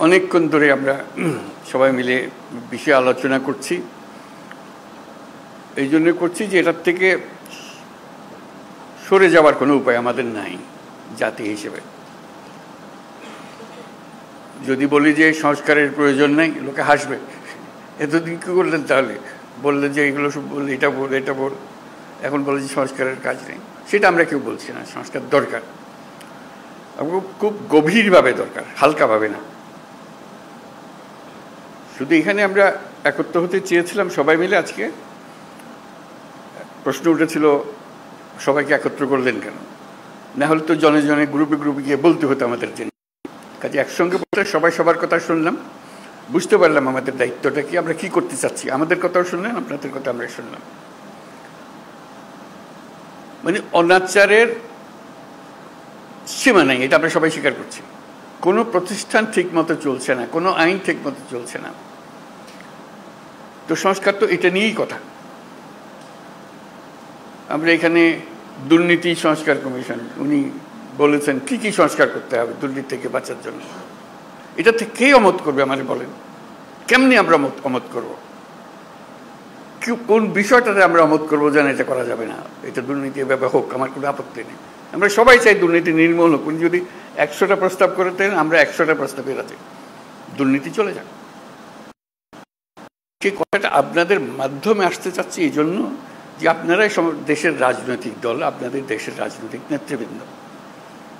অনেকক্ষণ ধরে আমরা সবাই মিলে বিষয়ে আলোচনা করছি। এই জন্য করছি যে এটার থেকে সরে যাওয়ার কোনো উপায় আমাদের নাই জাতি হিসেবে। যদি বলি যে সংস্কারের প্রয়োজন নেই, লোকে হাসবে, এতদিন কী করলেন তাহলে? বললেন যে এগুলো সব বললে, এটা বল এটা বল, এখন বলে যে সংস্কারের কাজ নেই। সেটা আমরা কেউ বলছি না, সংস্কার দরকার, খুব গভীরভাবে দরকার, হালকাভাবে না। শুধু এখানে আমরা একত্র হতে চেয়েছিলাম সবাই মিলে। আজকে প্রশ্ন উঠেছিল সবাইকে একত্র করলেন কেন? না হলে তো জনে জনে গ্রুপে গ্রুপে গিয়ে বলতে হতো আমাদের জন্য। কাজে একসঙ্গে বলতে সবাই সবার কথা শুনলাম, বুঝতে পারলাম আমাদের দায়িত্বটা কি, আমরা কি করতে চাচ্ছি। আমাদের কথাও শুনলেন, আপনাদের কথা আমরা শুনলাম। মানে অনাচারের সীমা নেই, এটা আমরা সবাই স্বীকার করছি। কোনো প্রতিষ্ঠান ঠিক মতো চলছে না, কোনো আইন ঠিক মতো চলছে না। তো সংস্কার তো এটা নিয়েই কথা। আমরা এখানে দুর্নীতি সংস্কার কমিশন, উনি বলেছেন কি কি সংস্কার করতে হবে দুর্নীতি থেকে বাঁচার জন্য। এটা থেকে কে অমত করবে আমাদের বলেন? কেমনি আমরা অমত করব? কোন বিষয়টাতে আমরা অমত করবো যেন এটা করা যাবে না, এটা দুর্নীতি এভাবে হোক, আমার কোনো আপত্তি নেই। আমরা সবাই চাই দুর্নীতি নির্মূল হোক। উনি যদি 100টা প্রস্তাব করতেন, আমরা 100টা প্রস্তাবের আছে, দুর্নীতি চলে যাক। সে কথাটা আপনাদের মাধ্যমে আসতে চাচ্ছি এই জন্য যে আপনারাই দেশের রাজনৈতিক দল, আপনাদের দেশের রাজনৈতিক নেতৃবৃন্দ,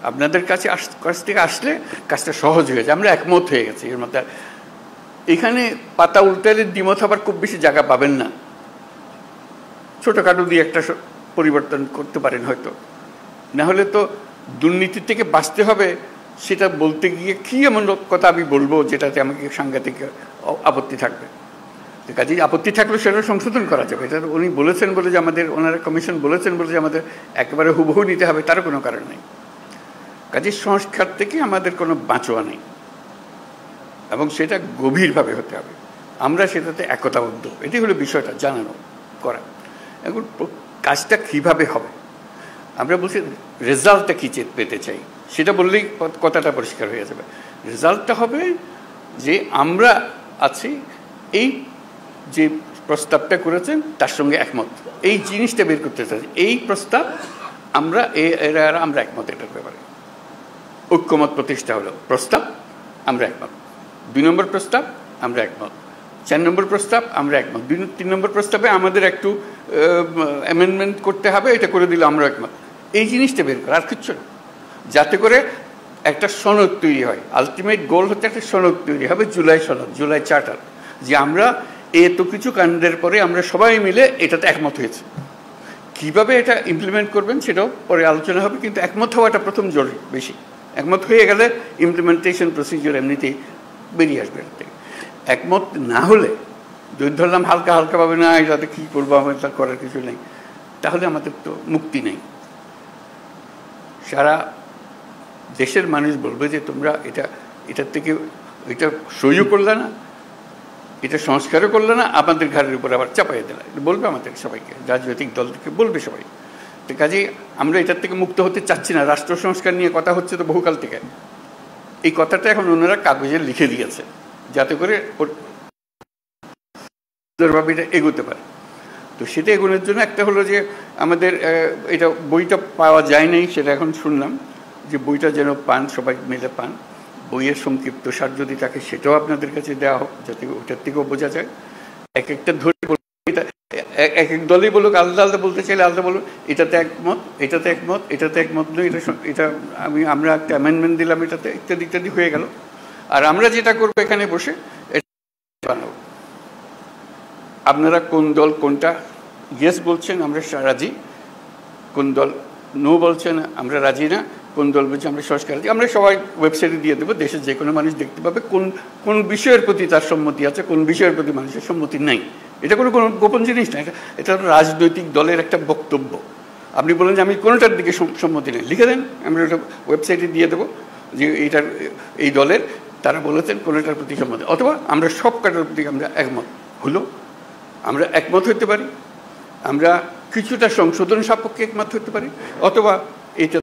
আপনাদের কাছ থেকে আসলে কাজটা সহজ হয়ে যায়। আমরা একমত হয়ে গেছি এর মধ্যে। এখানে পাতা উল্টালে দ্বিমত আবার খুব বেশি জায়গা পাবেন না। ছোটোখাটো দিয়ে একটা পরিবর্তন করতে পারেন হয়তো, না হলে তো দুর্নীতি থেকে বাঁচতে হবে। সেটা বলতে গিয়ে কি এমন কথা আমি বলবো যেটাতে আমাকে সাংঘাতিক আপত্তি থাকবে? কাজেই আপত্তি থাকলে সেটা সংশোধন করা যাবে। এটা উনি বলেছেন বলে যে আমাদের, ওনারা কমিশন বলেছেন বলে যে আমাদের একেবারে হুবহু নিতে হবে তারও কোনো কারণ নেই। কাজেই সংস্কার থেকে আমাদের কোনো বাঁচোয়া নেই এবং সেটা গভীরভাবে হতে হবে। আমরা সেটাতে একতাবদ্ধ, এটি হলো বিষয়টা জানানো করা। এখন কাজটা কীভাবে হবে? আমরা বলছি রেজাল্টটা কী পেতে চাই, সেটা বললেই কথাটা পরিষ্কার হয়ে যাবে। রেজাল্টটা হবে যে আমরা আছি, এই যে প্রস্তাবটা করেছেন তার সঙ্গে একমত, এই জিনিসটা বের করতে চাই। এই প্রস্তাব আমরা আমরা একমত, এটার ব্যাপারে ঐক্যমত প্রতিষ্ঠা হলো। প্রস্তাব আমরা একমত, 2 নম্বর প্রস্তাব আমরা একমত, 4 নম্বর প্রস্তাব আমরা একমত, 3 নম্বর প্রস্তাবে আমাদের একটু অ্যামেন্ডমেন্ট করতে হবে, এটা করে দিলে আমরা একমত। এই জিনিসটা বের করা, আর কিচ্ছু না, যাতে করে একটা সনদ তৈরি হয়। আলটিমেট গোল হচ্ছে একটা সনদ তৈরি হবে, জুলাই সনদ, জুলাই চার্টার, যে আমরা এত কিছু কাণ্ডের পরে আমরা সবাই মিলে এটাতে একমত হয়েছে। কিভাবে এটা ইমপ্লিমেন্ট করবেন সেটাও পরে আলোচনা হবে, কিন্তু একমত হওয়াটা প্রথম জরুরি বেশি। একমত হয়ে গেলে ইমপ্লিমেন্টেশন প্রসিডিওর এমনিতেই বেরিয়ে আসবে। একমত না হলে, যদি ধরলাম হালকা হালকাভাবে না এটাতে কী করবো, আমাদের তার করার কিছু নেই, তাহলে আমাদের তো মুক্তি নেই। সারা দেশের মানুষ বলবে যে তোমরা এটার থেকে এটা সহ্য করলে না, এটা সংস্কারও করলে না, আপনাদের ঘাড়ের উপর আবার চাপাইয়ে দিলে, বলবে আমাদের সবাইকে, রাজনৈতিক দল থেকে বলবে সবাই। তো কাজেই আমরা এটার থেকে মুক্ত হতে চাচ্ছি না। রাষ্ট্র সংস্কার নিয়ে কথা হচ্ছে তো বহুকাল থেকে। এই কথাটা এখন ওনারা কাগজে লিখে দিয়েছে যাতে করে এটা এগোতে পারে। তো সেটা এগোনোর জন্য একটা হলো যে আমাদের এটা বইটা পাওয়া যায় নাই, সেটা এখন শুনলাম যে বইটা যেন পান, সবাই মিলে পান। বইয়ের সংক্ষিপ্ত সার যদি থাকে সেটাও আপনাদের কাছে দেওয়া হোক, যাতে ওটার থেকেও বোঝা যায়। এক একটা ধরে এটা এক এক দলই বলুক, আলাদা আলাদা বলতে চাইলে আলাদা বলুক, এটাতে একমত, এটাতে একমত, এটাতে একমত নয়, এটা আমরা একটা অ্যামেন্ডমেন্ট দিলাম এটাতে, ইত্যাদি ইত্যাদি হয়ে গেল। আর আমরা যেটা করবো এখানে বসে বানাবো। আপনারা কোন দল কোনটা ইয়েস বলছেন আমরা রাজি, কোন দল নো বলছেন আমরা রাজি না, কোন দল বলছে আমরা সংস্কার রাজি, আমরা সবাই ওয়েবসাইটে দিয়ে দেবো। দেশের যে কোনো মানুষ দেখতে পাবে কোন বিষয়ের প্রতি তার সম্মতি আছে, কোন বিষয়ের প্রতি মানুষের সম্মতি নাই। এটা কোনো গোপন জিনিস না, এটা রাজনৈতিক দলের একটা বক্তব্য। আপনি বলেন যে আমি কোনোটার দিকে সম্মতি নেই, লিখে দেন, আমরা ওটা ওয়েবসাইটে দিয়ে দেবো যে এই দলের তারা বলেছেন কোনোটার প্রতি সম্মতি, অথবা আমরা সব কাটার প্রতি আমরা একমত হলো। আমরা একমত হতে পারি, আমরা কিছুটা সংশোধন সাপেক্ষে একমত হতে পারি, অথবা এটা